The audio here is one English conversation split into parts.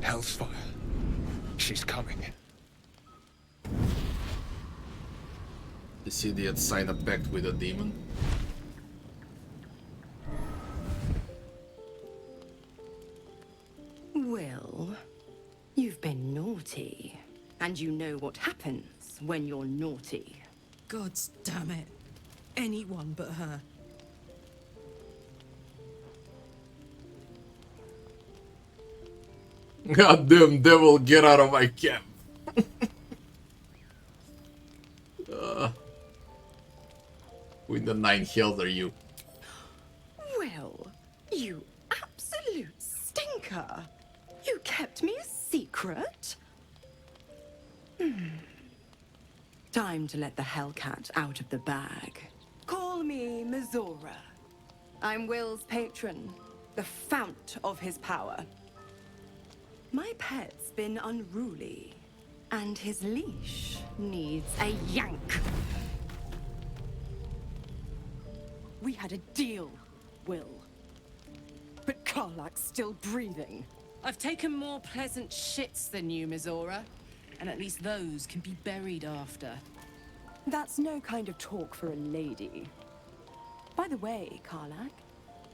Hell's fire. She's coming. This idiot signed a pact with a demon. Wyll, you've been naughty. And you know what happens when you're naughty. God damn it. Anyone but her. Goddamn devil, get out of my camp. Who in the 9 health are you? Wyll, you absolute stinker. You kept me a secret? Time to let the Hellcat out of the bag. Call me Mizora. I'm Wyll's patron, the fount of his power. My pet's been unruly, and his leash needs a yank. We had a deal, Wyll. But Karlach's still breathing. I've taken more pleasant shits than you, Mizora. And at least those can be buried after. That's no kind of talk for a lady. By the way, Karlach,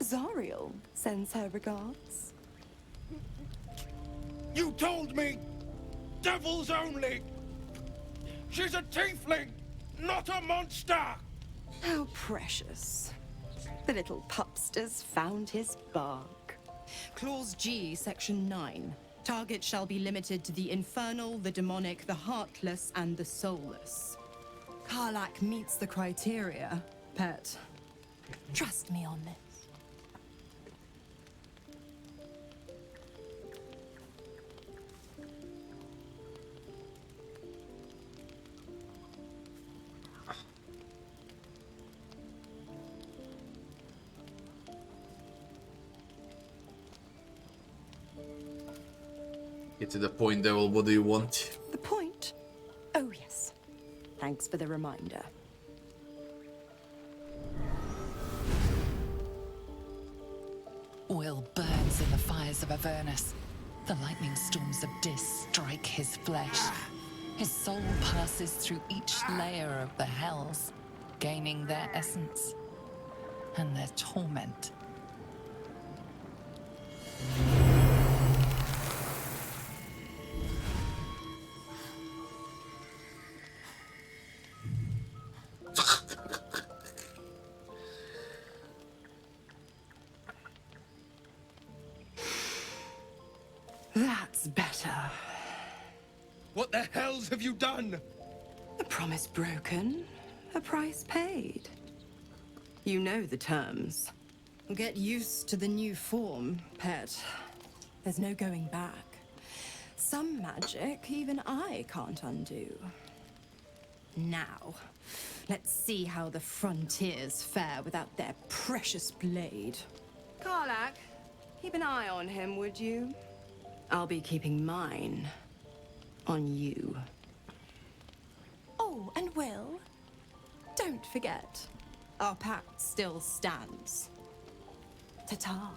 Zariel sends her regards. You told me! Devils only! She's a tiefling, not a monster! How precious. The little pupster's found his bark. Clause G, Section 9. Target shall be limited to the infernal, the demonic, the heartless, and the soulless. Karlach meets the criteria, pet. Trust me on this. Get to the point, devil. What do you want? The point? Oh, yes. Thanks for the reminder. Wyll burns in the fires of Avernus. The lightning storms of Dis strike his flesh. His soul passes through each layer of the hells, gaining their essence and their torment. That's better. What the hells have you done? A promise broken, a price paid. You know the terms. Get used to the new form, pet. There's no going back. Some magic even I can't undo. Now, let's see how the frontiers fare without their precious blade. Karlach, keep an eye on him, would you? I'll be keeping mine on you. Oh, and Wyll, don't forget, our pact still stands. Ta-ta.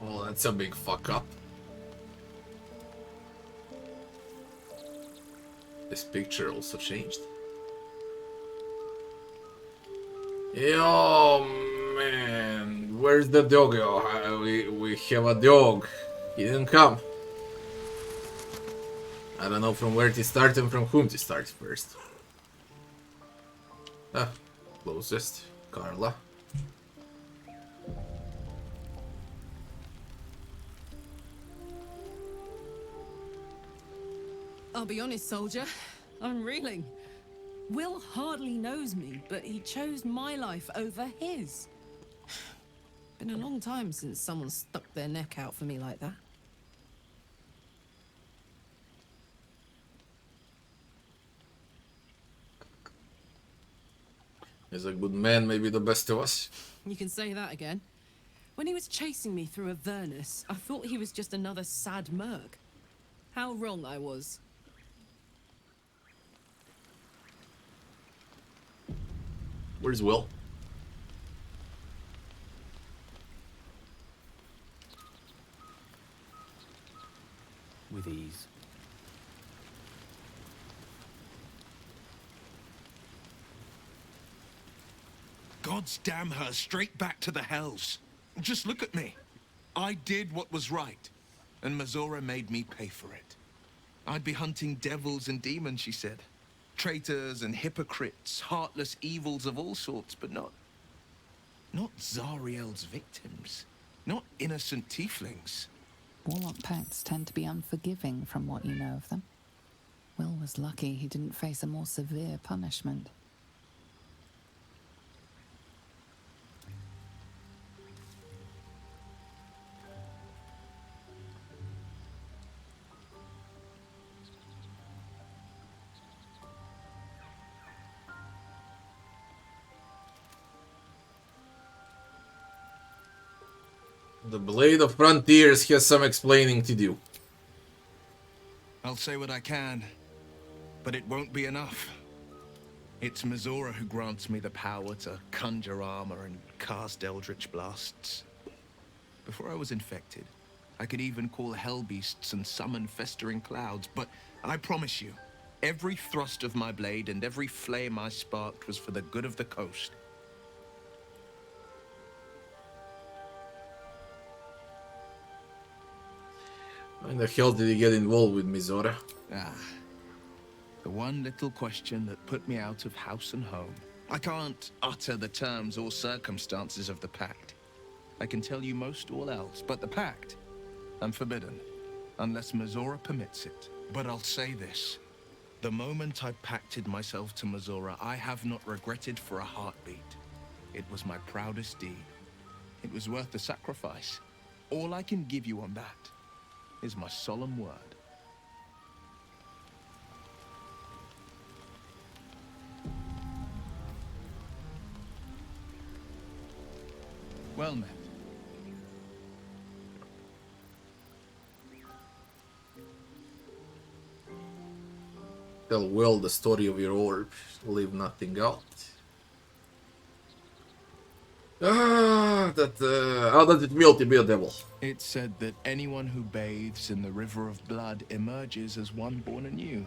Well, that's a big fuck up. This picture also changed. Yo, man, where's the doggo? We have a dog. He didn't come. I don't know from where to start and from whom to start first. Ah, closest, Karla. I'll be honest, soldier. I'm reeling. Wyll hardly knows me, but he chose my life over his. Been a long time since someone stuck their neck out for me like that. He's a good man, maybe the best of us. You can say that again. When he was chasing me through Avernus, I thought he was just another sad merc. How wrong I was. Where's Wyll? With ease. Gods damn her, straight back to the hells. Just look at me. I did what was right, and Mizora made me pay for it. I'd be hunting devils and demons, she said. Traitors and hypocrites, heartless evils of all sorts, but not Zariel's victims. Not innocent tieflings. Warlock pacts tend to be unforgiving from what you know of them. Wyll was lucky he didn't face a more severe punishment. The Blade of Frontiers has some explaining to do. I'll say what I can, but it won't be enough. It's Mizora who grants me the power to conjure armor and cast eldritch blasts. Before I was infected, I could even call hell beasts and summon festering clouds, but I promise you, every thrust of my blade and every flame I sparked was for the good of the coast. When the hell did you get involved with Mizora? The one little question that put me out of house and home. I can't utter the terms or circumstances of the pact. I can tell you most all else, but the pact, I'm forbidden, unless Mizora permits it. But I'll say this. The moment I pacted myself to Mizora, I have not regretted for a heartbeat. It was my proudest deed. It was worth the sacrifice. All I can give you on that is my solemn word. Well met. Tell Wyll the story of your orb. Leave nothing out. How does it feel to be a devil? It's said that anyone who bathes in the river of blood emerges as one born anew.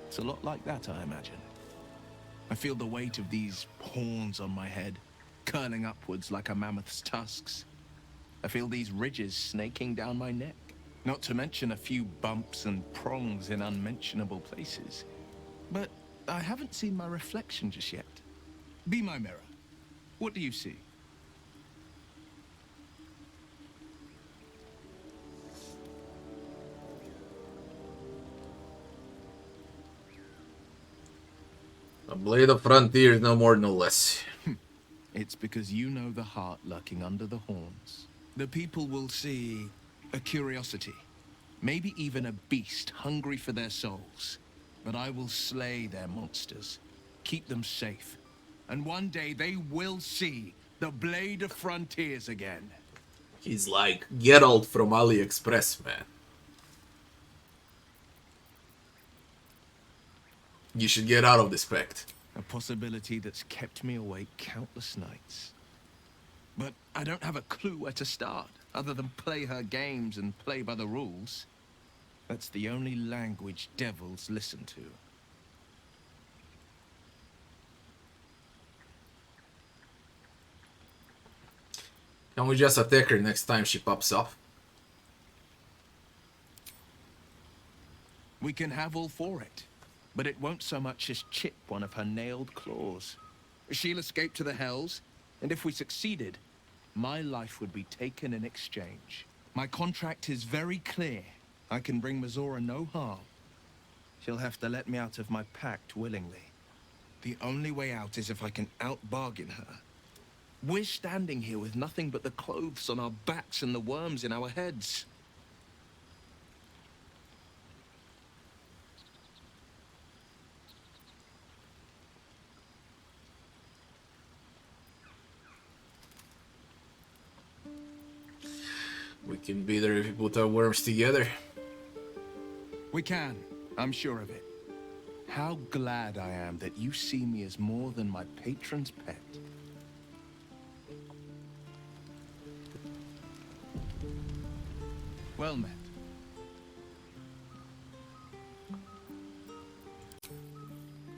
It's a lot like that, I imagine. I feel the weight of these horns on my head, curling upwards like a mammoth's tusks. I feel these ridges snaking down my neck, not to mention a few bumps and prongs in unmentionable places. But I haven't seen my reflection just yet. Be my mirror. What do you see? A Blade of Frontiers, no more, no less. It's because you know the heart lurking under the horns. The people will see a curiosity, maybe even a beast hungry for their souls. But I will slay their monsters, keep them safe, and one day they will see the Blade of Frontiers again. He's like Geralt from AliExpress, man. You should get out of this pact. A possibility that's kept me awake countless nights. But I don't have a clue where to start, other than play her games and play by the rules. That's the only language devils listen to. Can we just attack her next time she pops up? We can have all for it, but it won't so much as chip one of her nailed claws. She'll escape to the hells, and if we succeeded, my life would be taken in exchange. My contract is very clear. I can bring Mizora no harm. She'll have to let me out of my pact willingly. The only way out is if I can out-bargain her. We're standing here with nothing but the clothes on our backs and the worms in our heads. We can be there if we put our worms together. We can. I'm sure of it. How glad I am that you see me as more than my patron's pet. Well met.